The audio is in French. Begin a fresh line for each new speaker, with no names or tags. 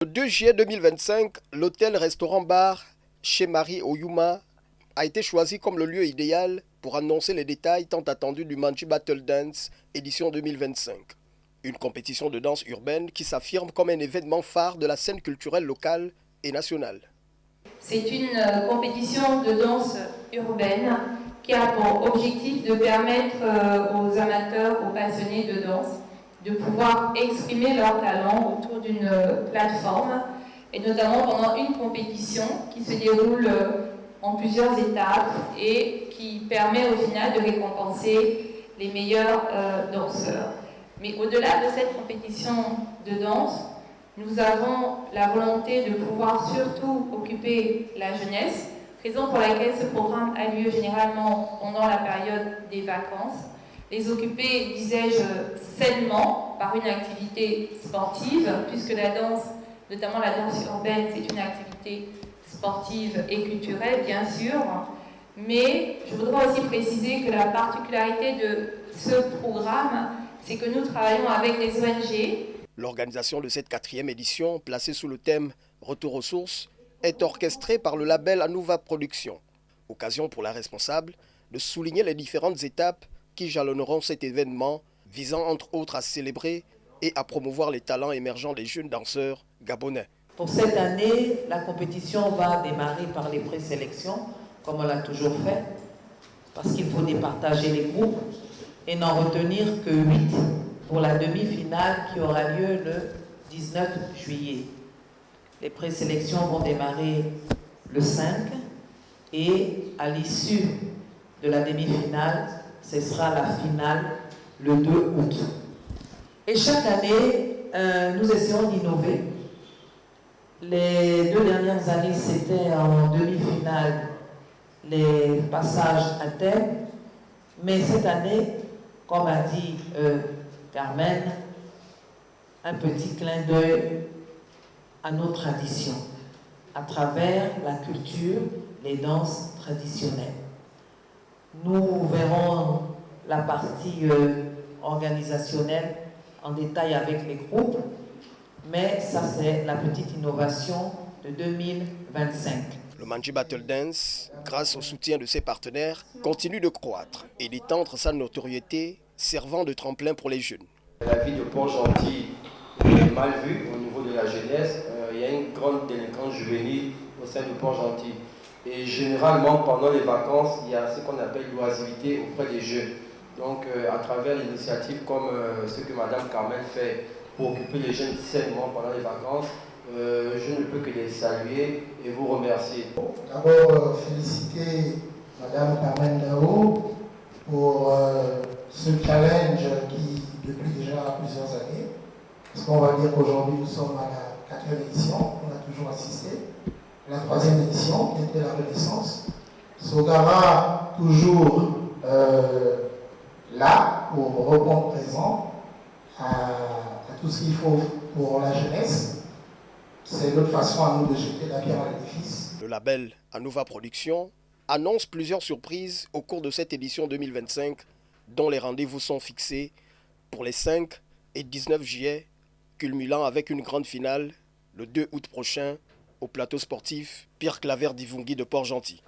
Le 2 juillet 2025, l'hôtel-restaurant-bar chez Marie Oyuma a été choisi comme le lieu idéal pour annoncer les détails tant attendus du Manji Battle Dance édition 2025. Une compétition de danse urbaine qui s'affirme comme un événement phare de la scène culturelle locale et nationale.
C'est une compétition de danse urbaine qui a pour objectif de permettre aux amateurs, aux passionnés de danse, de pouvoir exprimer leur talent autour d'une plateforme, et notamment pendant une compétition qui se déroule en plusieurs étapes et qui permet au final de récompenser les meilleurs danseurs. Mais au-delà de cette compétition de danse, nous avons la volonté de pouvoir surtout occuper la jeunesse, raison pour laquelle ce programme a lieu généralement pendant la période des vacances. Les occuper, disais-je, sainement par une activité sportive, puisque la danse, notamment la danse urbaine, c'est une activité sportive et culturelle, bien sûr. Mais je voudrais aussi préciser que la particularité de ce programme, c'est que nous travaillons avec des ONG.
L'organisation de cette 4e édition, placée sous le thème « Retour aux sources », est orchestrée par le label Anouva Productions. Occasion pour la responsable de souligner les différentes étapes qui jalonneront cet événement, visant entre autres à célébrer et à promouvoir les talents émergents des jeunes danseurs gabonais.
Pour cette année, la compétition va démarrer par les présélections, comme on l'a toujours fait, parce qu'il faut départager les groupes et n'en retenir que 8 pour la demi-finale qui aura lieu le 19 juillet. Les présélections vont démarrer le 5 et à l'issue de la demi-finale, ce sera la finale le 2 août. Et chaque année, nous essayons d'innover. Les 2 dernières années, c'était en demi-finale les passages à thème, mais cette année, comme a dit Carmen, un petit clin d'œil à nos traditions, à travers la culture, les danses traditionnelles. Nous verrons la partie organisationnelle en détail avec les groupes, mais ça c'est la petite innovation de 2025.
Le Manji Battle Dance, grâce au soutien de ses partenaires, continue de croître et d'étendre sa notoriété, servant de tremplin pour les jeunes.
La ville de Port-Gentil est mal vue au niveau de la jeunesse. Il y a une grande délinquance juvénile au sein de Port-Gentil. Et généralement, pendant les vacances, il y a ce qu'on appelle l'oisiveté auprès des jeunes. Donc, à travers l'initiative comme ce que Mme Carmen fait pour occuper les jeunes sainement pendant les vacances, je ne peux que les saluer et vous remercier.
D'abord, féliciter Mme Carmen Dao pour ce challenge qui, depuis déjà plusieurs années, parce qu'on va dire qu'aujourd'hui nous sommes à la 4e édition, on a toujours assisté, la 3e édition qui était la Renaissance. Sogara, toujours là pour répondre présent à tout ce qu'il faut pour la jeunesse. C'est notre façon à nous de jeter la pierre à l'édifice.
Le label Anouva Productions annonce plusieurs surprises au cours de cette édition 2025, dont les rendez-vous sont fixés pour les 5 et 19 juillet, culminant avec une grande finale le 2 août prochain au plateau sportif Pierre Claver d'Ivungui de Port-Gentil.